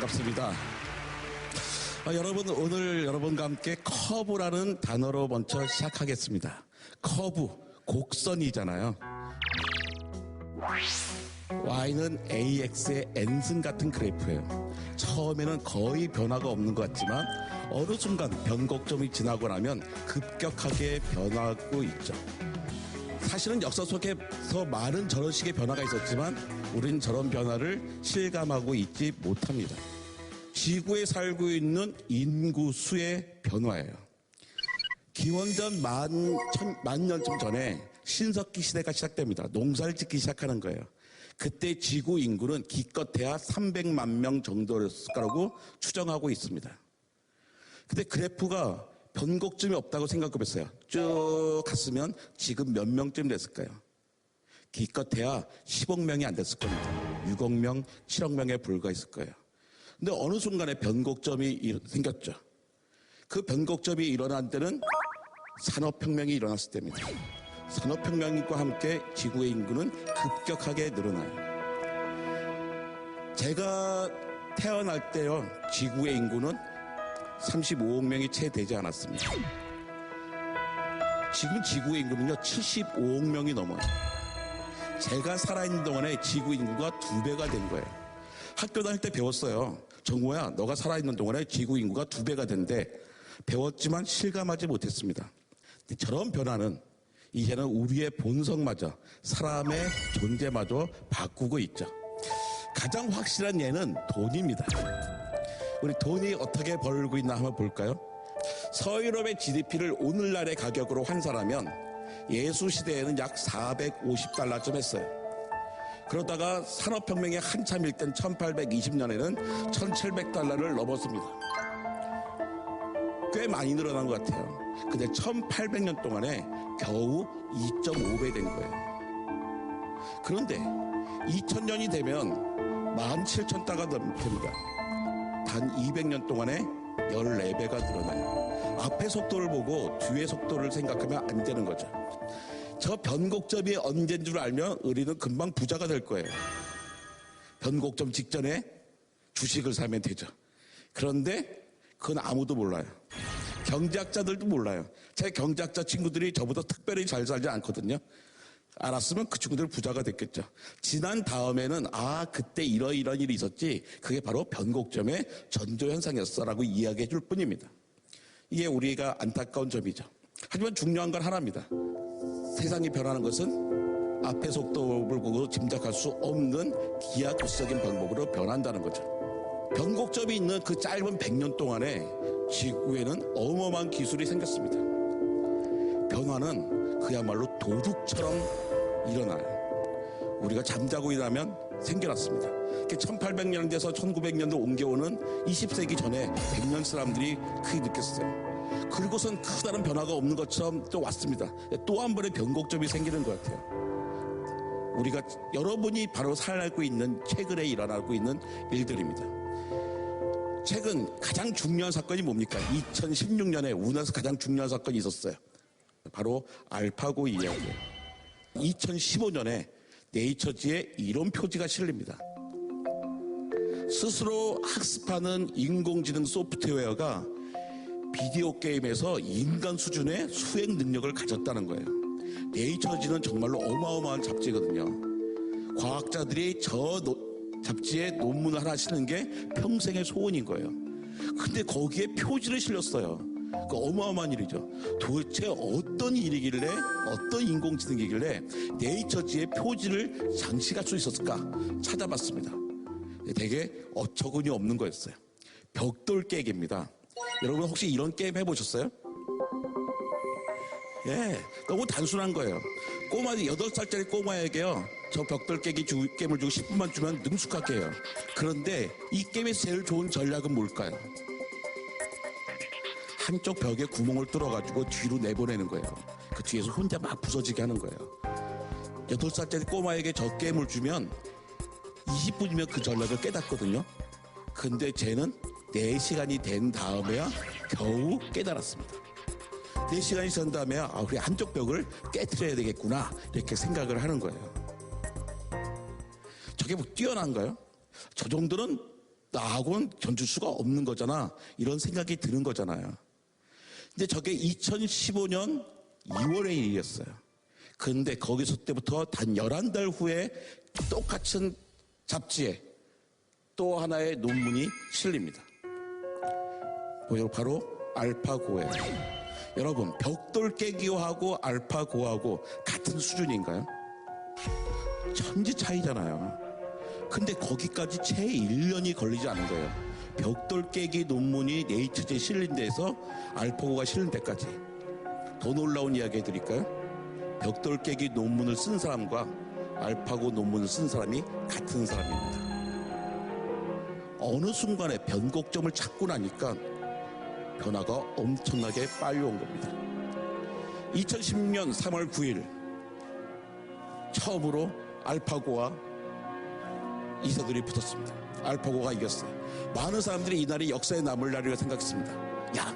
반갑습니다. 여러분, 오늘 여러분과 함께 커브라는 단어로 먼저 시작하겠습니다. 커브, 곡선이잖아요. Y는 AX의 n승 같은 그래프예요. 처음에는 거의 변화가 없는 것 같지만 어느 순간 변곡점이 지나고 나면 급격하게 변하고 있죠. 사실은 역사 속에서 많은 저런 식의 변화가 있었지만 우린 저런 변화를 실감하고 있지 못합니다. 지구에 살고 있는 인구 수의 변화예요. 기원전 만 년쯤 전에 신석기 시대가 시작됩니다. 농사를 짓기 시작하는 거예요. 그때 지구 인구는 기껏해야 300만 명 정도였을 거라고 추정하고 있습니다. 근데 그래프가 변곡점이 없다고 생각해봤어요. 쭉 갔으면 지금 몇 명쯤 됐을까요? 기껏해야 10억 명이 안 됐을 겁니다. 6억 명, 7억 명에 불과했을 거예요. 근데 어느 순간에 변곡점이 생겼죠. 그 변곡점이 일어난 때는 산업혁명이 일어났을 때입니다. 산업혁명과 함께 지구의 인구는 급격하게 늘어나요. 제가 태어날 때요, 지구의 인구는 35억 명이 채 되지 않았습니다. 지금 지구의 인구는요 75억 명이 넘어요. 제가 살아있는 동안에 지구 인구가 2배가 된 거예요. 학교 다닐 때 배웠어요. 정우야, 너가 살아있는 동안에 지구 인구가 2배가 된대. 배웠지만 실감하지 못했습니다. 저런 변화는 이제는 우리의 본성마저, 사람의 존재마저 바꾸고 있죠. 가장 확실한 예는 돈입니다. 우리 돈이 어떻게 벌고 있나 한번 볼까요? 서유럽의 GDP를 오늘날의 가격으로 환산하면 예수 시대에는 약 450달러쯤 했어요. 그러다가 산업혁명이 한참일 땐 1820년에는 1700달러를 넘었습니다. 꽤 많이 늘어난 것 같아요. 근데 1800년 동안에 겨우 2.5배 된 거예요. 그런데 2000년이 되면 17,000달러가 됩니다. 단 200년 동안에 14배가 늘어나요. 앞의 속도를 보고 뒤의 속도를 생각하면 안 되는 거죠. 저 변곡점이 언제인 줄 알면 우리는 금방 부자가 될 거예요. 변곡점 직전에 주식을 사면 되죠. 그런데 그건 아무도 몰라요. 경제학자들도 몰라요. 제 경제학자 친구들이 저보다 특별히 잘 살지 않거든요. 알았으면 그 친구들 부자가 됐겠죠. 지난 다음에는 그때 이런 일이 있었지, 그게 바로 변곡점의 전조현상이었어라고 이야기해 줄 뿐입니다. 이게 우리가 안타까운 점이죠. 하지만 중요한 건 하나입니다. 세상이 변하는 것은 앞의 속도를 보고 짐작할 수 없는 기하급수적인 방법으로 변한다는 거죠. 변곡점이 있는 그 짧은 100년 동안에 지구에는 어마어마한 기술이 생겼습니다. 변화는 그야말로 도둑처럼 일어나요. 우리가 잠자고 일어나면 생겨났습니다. 1800년대에서 1900년도 옮겨오는 20세기 전에 100년 사람들이 크게 느꼈어요. 그리고선 크다는 변화가 없는 것처럼 또 왔습니다. 또 한 번의 변곡점이 생기는 것 같아요. 우리가 여러분이 바로 살고 있는 최근에 일어나고 있는 일들입니다. 최근 가장 중요한 사건이 뭡니까? 2016년에 우리나라에서 가장 중요한 사건이 있었어요. 바로 알파고 이야기예요. 2015년에 네이처지에 이런 표지가 실립니다. 스스로 학습하는 인공지능 소프트웨어가 비디오 게임에서 인간 수준의 수행 능력을 가졌다는 거예요. 네이처지는 정말로 어마어마한 잡지거든요. 과학자들이 저 잡지에 논문을 하나 쓰는 게 평생의 소원인 거예요. 근데 거기에 표지를 실렸어요. 그 어마어마한 일이죠. 도대체 어떤 일이길래, 어떤 인공지능이길래 네이처지에 표지를 장식할 수 있었을까 찾아봤습니다. 되게 어처구니 없는 거였어요. 벽돌 깨기입니다. 여러분 혹시 이런 게임 해보셨어요? 예, 너무 단순한 거예요. 8살짜리 꼬마에게요, 저 벽돌 깨기 게임을 주고 10분만 주면 능숙하게 해요. 그런데 이 게임에서 제일 좋은 전략은 뭘까요? 한쪽 벽에 구멍을 뚫어가지고 뒤로 내보내는 거예요. 그 뒤에서 혼자 막 부서지게 하는 거예요. 8살짜리 꼬마에게 저 게임을 주면 20분이면 그 전략을 깨닫거든요. 근데 쟤는 4시간이 된 다음에야 겨우 깨달았습니다. 4시간이 지난 다음에야 우리 한쪽 벽을 깨트려야 되겠구나 이렇게 생각을 하는 거예요. 저게 뭐 뛰어난가요? 저 정도는 나하고는 견줄 수가 없는 거잖아. 이런 생각이 드는 거잖아요. 근데 저게 2015년 2월의 일이었어요. 그런데 거기서 때부터 단 11달 후에 똑같은 잡지에 또 하나의 논문이 실립니다. 바로 알파고예요. 여러분, 벽돌 깨기하고 알파고하고 같은 수준인가요? 천지 차이잖아요. 근데 거기까지 채 1년이 걸리지 않은 거예요. 벽돌 깨기 논문이 네이처지에 실린 데에서 알파고가 실린 데까지. 더 놀라운 이야기 해드릴까요? 벽돌 깨기 논문을 쓴 사람과 알파고 논문을 쓴 사람이 같은 사람입니다. 어느 순간에 변곡점을 찾고 나니까 변화가 엄청나게 빨리 온 겁니다. 2016년 3월 9일 처음으로 알파고와 이세돌이 붙었습니다. 알파고가 이겼어요. 많은 사람들이 이날이 역사에 남을 날이라고 생각했습니다. 야,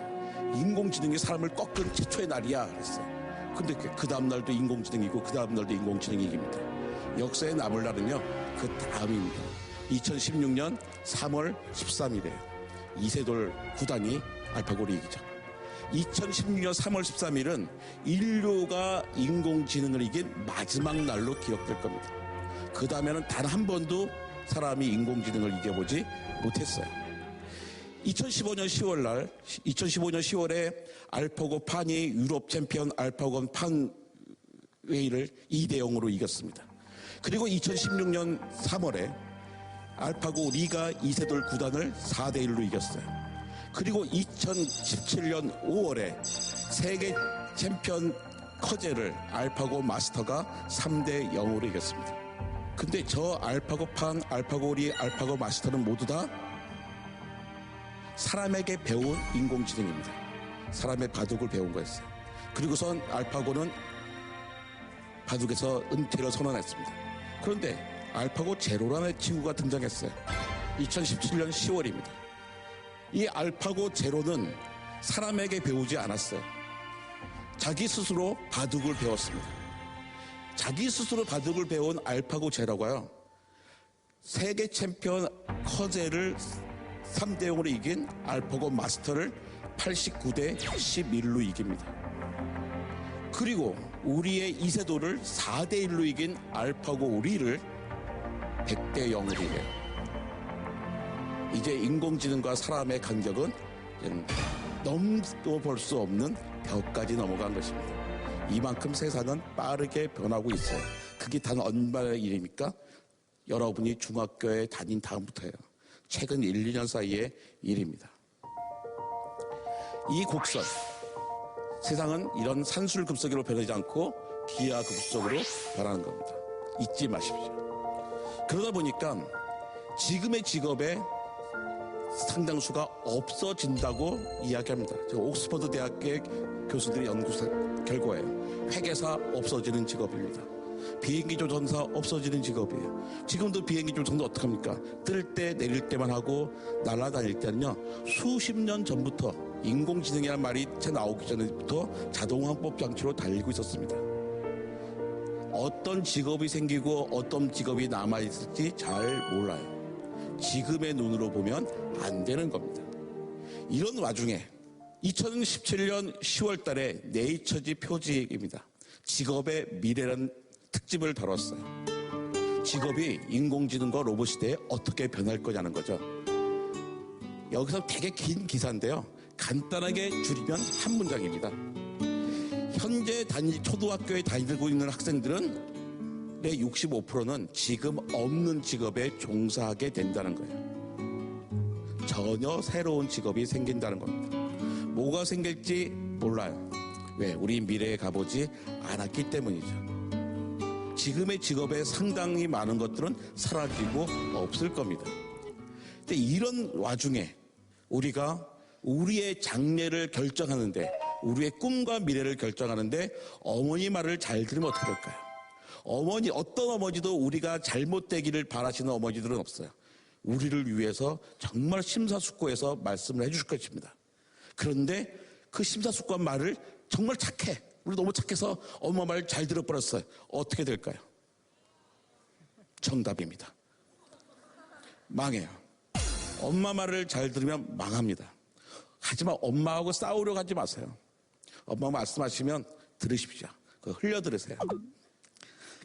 인공지능이 사람을 꺾은 최초의 날이야 그랬어요. 근데 그 다음 날도 인공지능이고 그 다음 날도 인공지능이 이깁니다. 역사에 남을 날은요, 그 다음입니다. 2016년 3월 13일에 이세돌 구단이 알파고를 이기죠. 2016년 3월 13일은 인류가 인공지능을 이긴 마지막 날로 기억될 겁니다. 그 다음에는 단 한 번도 사람이 인공지능을 이겨보지 못했어요. 2015년 10월에 알파고 판이 유럽 챔피언 알파고 판 웨이를 2대0으로 이겼습니다. 그리고 2016년 3월에 알파고 리가 이세돌 구단을 4대1로 이겼어요. 그리고 2017년 5월에 세계 챔피언 커제를 알파고 마스터가 3대0으로 이겼습니다. 근데 저 알파고 판, 알파고 리, 알파고 마스터는 모두 다 사람에게 배운 인공지능입니다. 사람의 바둑을 배운 거였어요. 그리고선 알파고는 바둑에서 은퇴를 선언했습니다. 그런데 알파고 제로라는 친구가 등장했어요. 2017년 10월입니다. 이 알파고 제로는 사람에게 배우지 않았어요. 자기 스스로 바둑을 배웠습니다. 자기 스스로 바둑을 배운 알파고 제로가요, 세계 챔피언 커제를 3대0으로 이긴 알파고 마스터를 89대 11로 이깁니다. 그리고 우리의 이세돌을 4대1로 이긴 알파고 우리를 100대0으로 이겨요. 이제 인공지능과 사람의 간격은 넘어볼 수 없는 벽까지 넘어간 것입니다. 이만큼 세상은 빠르게 변하고 있어요. 그게 단 얼마의 일입니까? 여러분이 중학교에 다닌 다음부터예요. 최근 1, 2년 사이의 일입니다. 이 곡선, 세상은 이런 산술급속으로 변하지 않고 기하급속으로 변하는 겁니다. 잊지 마십시오. 그러다 보니까 지금의 직업에 상당수가 없어진다고 이야기합니다. 옥스퍼드 대학의 교수들의 연구 결과예요. 회계사 없어지는 직업입니다. 비행기 조종사 없어지는 직업이에요. 지금도 비행기 조종사 어떡합니까? 뜰 때 내릴 때만 하고 날아다닐 때는요, 수십 년 전부터 인공지능이라는 말이 채 나오기 전부터 자동항법 장치로 달리고 있었습니다. 어떤 직업이 생기고 어떤 직업이 남아있을지 잘 몰라요. 지금의 눈으로 보면 안 되는 겁니다. 이런 와중에 2017년 10월 달에 네이처지 표지입니다. 직업의 미래라는 특집을 다뤘어요. 직업이 인공지능과 로봇 시대에 어떻게 변할 거냐는 거죠. 여기서 되게 긴 기사인데요. 간단하게 줄이면 한 문장입니다. 현재 초등학교에 다니고 있는 학생들은 65%는 지금 없는 직업에 종사하게 된다는 거예요. 전혀 새로운 직업이 생긴다는 겁니다. 뭐가 생길지 몰라요. 왜? 우리 미래에 가보지 않았기 때문이죠. 지금의 직업에 상당히 많은 것들은 사라지고 없을 겁니다. 근데 이런 와중에 우리가 우리의 장래를 결정하는데, 우리의 꿈과 미래를 결정하는데 어머니 말을 잘 들으면 어떻게 될까요? 어떤 어머니도 우리가 잘못되기를 바라시는 어머니들은 없어요. 우리를 위해서 정말 심사숙고해서 말씀을 해주실 것입니다. 그런데 그 심사숙고한 말을 정말 착해. 우리 너무 착해서 엄마 말 잘 들어버렸어요. 어떻게 될까요? 정답입니다. 망해요. 엄마 말을 잘 들으면 망합니다. 하지만 엄마하고 싸우려고 하지 마세요. 엄마 말씀하시면 들으십시오. 흘려 들으세요.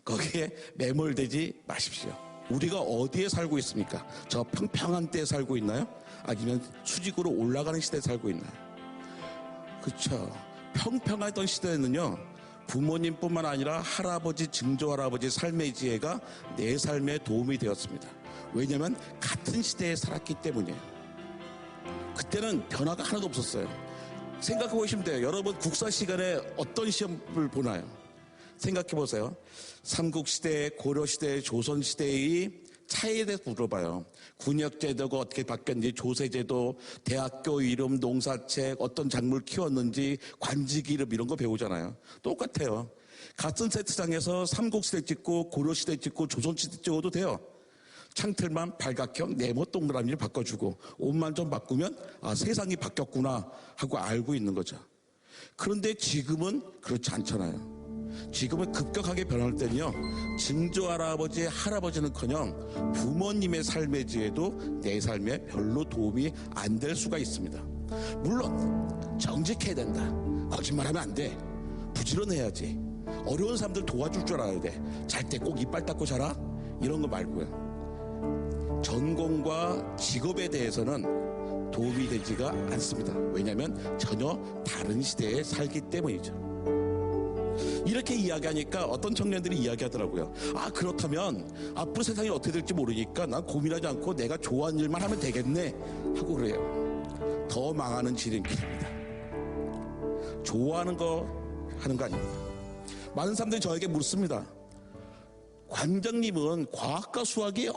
거기에 매몰되지 마십시오. 우리가 어디에 살고 있습니까? 저 평평한 때에 살고 있나요? 아니면 수직으로 올라가는 시대에 살고 있나요? 그렇죠. 평평하던 시대에는요, 부모님뿐만 아니라 할아버지, 증조할아버지 삶의 지혜가 내 삶에 도움이 되었습니다. 왜냐하면 같은 시대에 살았기 때문이에요. 그때는 변화가 하나도 없었어요. 생각해 보시면 돼요. 여러분 국사 시간에 어떤 시험을 보나요? 생각해 보세요. 삼국시대, 고려시대, 조선시대의 차이에 대해서 물어봐요. 군역제도가 어떻게 바뀌었는지, 조세제도, 대학교 이름, 농사책, 어떤 작물 키웠는지, 관직 이름 이런 거 배우잖아요. 똑같아요. 같은 세트장에서 삼국시대 찍고 고려시대 찍고 조선시대 찍어도 돼요. 창틀만 발각형, 네모 동그라미를 바꿔주고 옷만 좀 바꾸면 세상이 바뀌었구나 하고 알고 있는 거죠. 그런데 지금은 그렇지 않잖아요. 지금은 급격하게 변할 때는요, 증조할아버지, 할아버지는커녕 부모님의 삶의 지혜도 내 삶에 별로 도움이 안 될 수가 있습니다. 물론 정직해야 된다. 거짓말하면 안 돼. 부지런해야지. 어려운 사람들 도와줄 줄 알아야 돼. 잘 때 꼭 이빨 닦고 자라? 이런 거 말고요. 전공과 직업에 대해서는 도움이 되지가 않습니다. 왜냐하면 전혀 다른 시대에 살기 때문이죠. 이렇게 이야기하니까 어떤 청년들이 이야기하더라고요. 그렇다면 앞으로 세상이 어떻게 될지 모르니까 난 고민하지 않고 내가 좋아하는 일만 하면 되겠네 하고 그래요. 더 망하는 지름길입니다. 좋아하는 거 하는 거 아닙니다. 많은 사람들이 저에게 묻습니다. 관장님은 과학과 수학을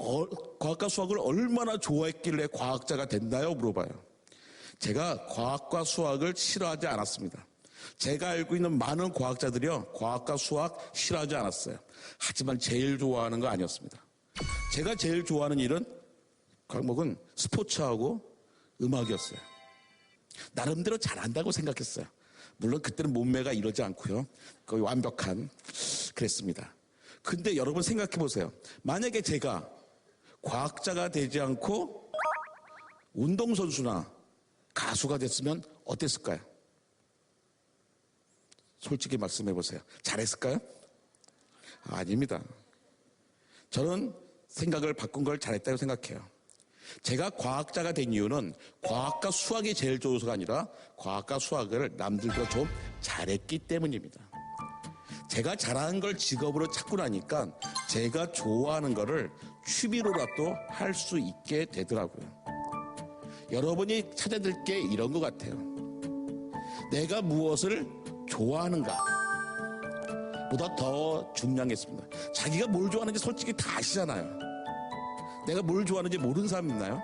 얼마나 좋아했길래 과학자가 됐나요? 물어봐요. 제가 과학과 수학을 싫어하지 않았습니다. 제가 알고 있는 많은 과학자들이요, 과학과 수학 싫어하지 않았어요. 하지만 제일 좋아하는 거 아니었습니다. 제가 제일 좋아하는 일은 과목은 스포츠하고 음악이었어요. 나름대로 잘한다고 생각했어요. 물론 그때는 몸매가 이러지 않고요, 거의 완벽한 그랬습니다. 근데 여러분 생각해 보세요. 만약에 제가 과학자가 되지 않고 운동선수나 가수가 됐으면 어땠을까요? 솔직히 말씀해 보세요. 잘했을까요? 아닙니다. 저는 생각을 바꾼 걸 잘했다고 생각해요. 제가 과학자가 된 이유는 과학과 수학이 제일 좋아서가 아니라 과학과 수학을 남들보다 좀 잘했기 때문입니다. 제가 잘하는 걸 직업으로 찾고 나니까 제가 좋아하는 거를 취미로라도 할 수 있게 되더라고요. 여러분이 찾아야 될 게 이런 것 같아요. 내가 무엇을 좋아하는가 보다 더 중요한 게 있습니다. 자기가 뭘 좋아하는지 솔직히 다 아시잖아요. 내가 뭘 좋아하는지 모르는 사람 있나요?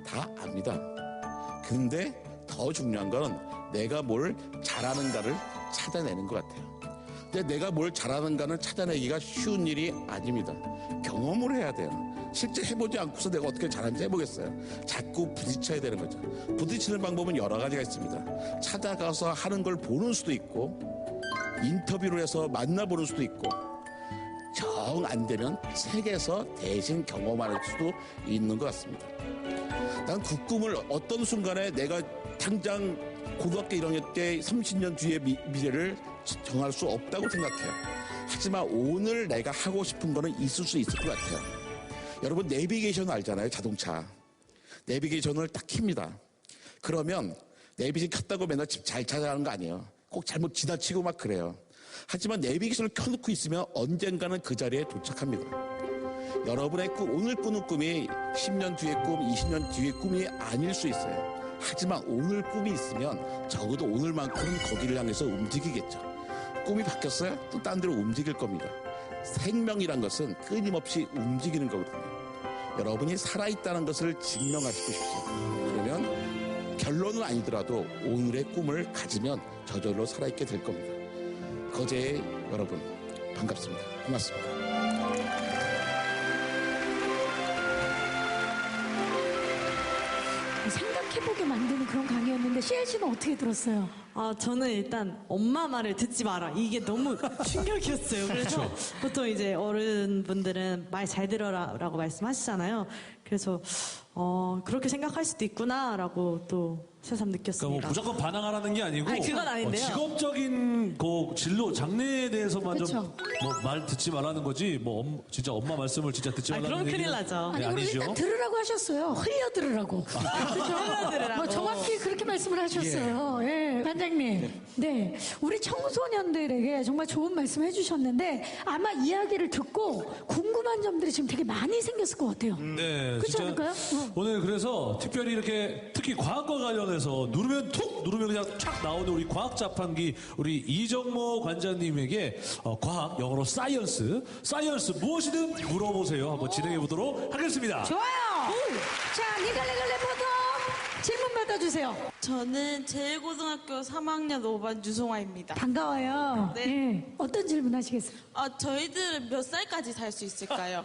다 압니다. 근데 더 중요한 건 내가 뭘 잘하는가를 찾아내는 것 같아요. 근데 내가 뭘 잘하는가는 찾아내기가 쉬운 일이 아닙니다. 경험을 해야 돼요. 실제 해보지 않고서 내가 어떻게 잘하는지 해보겠어요. 자꾸 부딪혀야 되는 거죠. 부딪히는 방법은 여러 가지가 있습니다. 찾아가서 하는 걸 보는 수도 있고, 인터뷰를 해서 만나보는 수도 있고, 정 안 되면 책에서 대신 경험할 수도 있는 것 같습니다. 난 그 꿈을 어떤 순간에 내가 당장 고등학교 1학년 때 30년 뒤의 미래를 정할 수 없다고 생각해요. 하지만 오늘 내가 하고 싶은 거는 있을 수 있을 것 같아요. 여러분 내비게이션 알잖아요. 자동차 내비게이션을 딱 킵니다. 그러면 내비게이션 켰다고 맨날 집 잘 찾아가는 거 아니에요. 꼭 잘못 지나치고 막 그래요. 하지만 내비게이션을 켜놓고 있으면 언젠가는 그 자리에 도착합니다. 여러분의 오늘 꾸는 꿈이 10년 뒤의 꿈, 20년 뒤의 꿈이 아닐 수 있어요. 하지만 오늘 꿈이 있으면 적어도 오늘만큼은 거기를 향해서 움직이겠죠. 꿈이 바뀌었어요? 또 딴 데로 움직일 겁니다. 생명이란 것은 끊임없이 움직이는 거거든요. 여러분이 살아있다는 것을 증명하시고 싶으세요. 그러면 결론은 아니더라도 오늘의 꿈을 가지면 저절로 살아있게 될 겁니다. 거제의 여러분 반갑습니다. 고맙습니다. 생각해보게 만드는 그런 강의였는데 CL 씨는 어떻게 들었어요? 저는 일단 엄마 말을 듣지 마라. 이게 너무 충격이었어요. 그래서 보통 이제 어른분들은 말 잘 들어라라고 말씀하시잖아요. 그래서 그렇게 생각할 수도 있구나라고 또 새삼 그러니까 뭐 느꼈습니다. 무조건 반항하라는 게 아니고 아니, 그건 아닌데요. 직업적인 그 진로 장래에 대해서만 그쵸. 좀 뭐 말 듣지 말라는 거지 뭐 진짜 엄마 말씀을 진짜 듣지 말라는 그럼 큰일 얘기는 나죠. 아니, 그리고 아니죠. 일단 들으라고 하셨어요. 흘려 들으라고. 흘려들으라고. 뭐 정확히 그렇게 말씀을 하셨어요. 예, 반장님. 네. 우리 청소년들에게 정말 좋은 말씀 해주셨는데 아마 이야기를 듣고 궁금한 점들이 지금 되게 많이 생겼을 것 같아요. 네, 그렇지 진짜 않을까요? 오늘 그래서 특별히 이렇게 특히 과학과 관련해서 누르면 그냥 촥 나오는 우리 과학 자판기 우리 이정모 관장님에게 과학 영어로 사이언스 무엇이든 물어보세요. 한번 진행해 보도록 하겠습니다. 좋아요. 자, 니갈레갈 레포터 질문 받아주세요. 저는 제일고등학교 3학년 5반 유송아입니다. 반가워요. 네. 예. 어떤 질문 하시겠어요? 저희들은 몇 살까지 살 수 있을까요?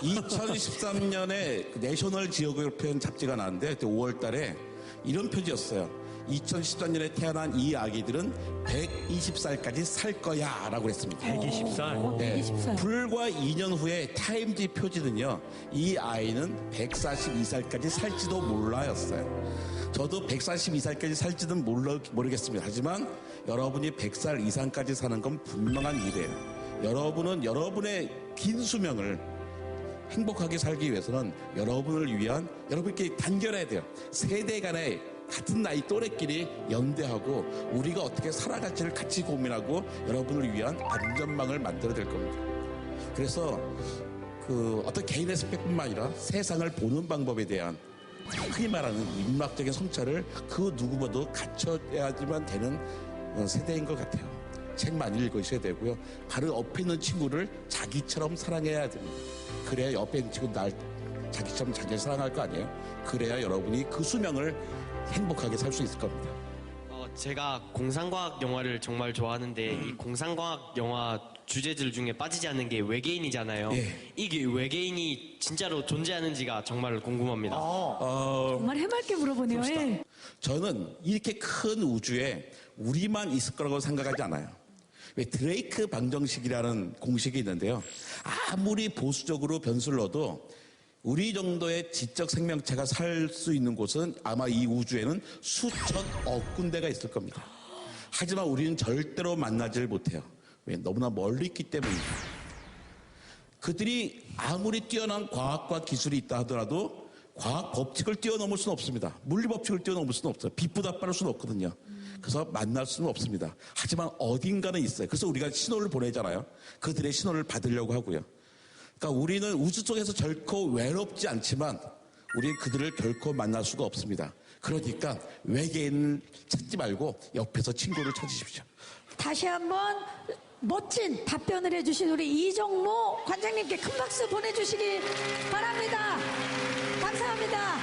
2013년에 내셔널 지오그래피라는 잡지가 나왔는데 그때 5월 달에 이런 표지였어요. 2013년에 태어난 이 아기들은 120살까지 살 거야 라고 했습니다. 120살. 네. 120살. 불과 2년 후에 타임지 표지는요, 이 아이는 142살까지 살지도 몰라였어요. 저도 142살까지 살지는 모르겠습니다. 하지만 여러분이 100살 이상까지 사는 건 분명한 일이에요. 여러분은 여러분의 긴 수명을 행복하게 살기 위해서는 여러분을 위한, 여러분께 단결해야 돼요. 세대 간의 같은 나이 또래끼리 연대하고 우리가 어떻게 살아갈지를 같이 고민하고 여러분을 위한 안전망을 만들어야 될 겁니다. 그래서 어떤 개인의 스펙뿐만 아니라 세상을 보는 방법에 대한 흔히 말하는 인문학적인 성찰을 그 누구보다도 갖춰야지만 되는 세대인 것 같아요. 책 많이 읽으셔야 되고요. 바로 옆에 있는 친구를 자기처럼 사랑해야 됩니다. 그래야 옆에 있는 친구 자기처럼 자기를 사랑할 거 아니에요? 그래야 여러분이 그 수명을 행복하게 살 수 있을 겁니다. 제가 공상과학 영화를 정말 좋아하는데 이 공상과학 영화 주제들 중에 빠지지 않는 게 외계인이잖아요. 예. 이게 외계인이 진짜로 존재하는지가 정말 궁금합니다. 정말 해맑게 물어보네요. 예. 저는 이렇게 큰 우주에 우리만 있을 거라고 생각하지 않아요. 왜 드레이크 방정식이라는 공식이 있는데요. 아무리 보수적으로 변수를 넣어도 우리 정도의 지적 생명체가 살 수 있는 곳은 아마 이 우주에는 수천억 군데가 있을 겁니다. 하지만 우리는 절대로 만나지를 못해요. 왜? 너무나 멀리 있기 때문입니다. 그들이 아무리 뛰어난 과학과 기술이 있다 하더라도 과학 법칙을 뛰어넘을 수는 없습니다. 물리 법칙을 뛰어넘을 수는 없어요. 빛보다 빠를 수는 없거든요. 그래서 만날 수는 없습니다. 하지만 어딘가는 있어요. 그래서 우리가 신호를 보내잖아요. 그들의 신호를 받으려고 하고요. 그러니까 우리는 우주 속에서 결코 외롭지 않지만 우리는 그들을 결코 만날 수가 없습니다. 그러니까 외계인을 찾지 말고 옆에서 친구를 찾으십시오. 다시 한번 멋진 답변을 해주신 우리 이정모 관장님께 큰 박수 보내주시기 바랍니다. 감사합니다.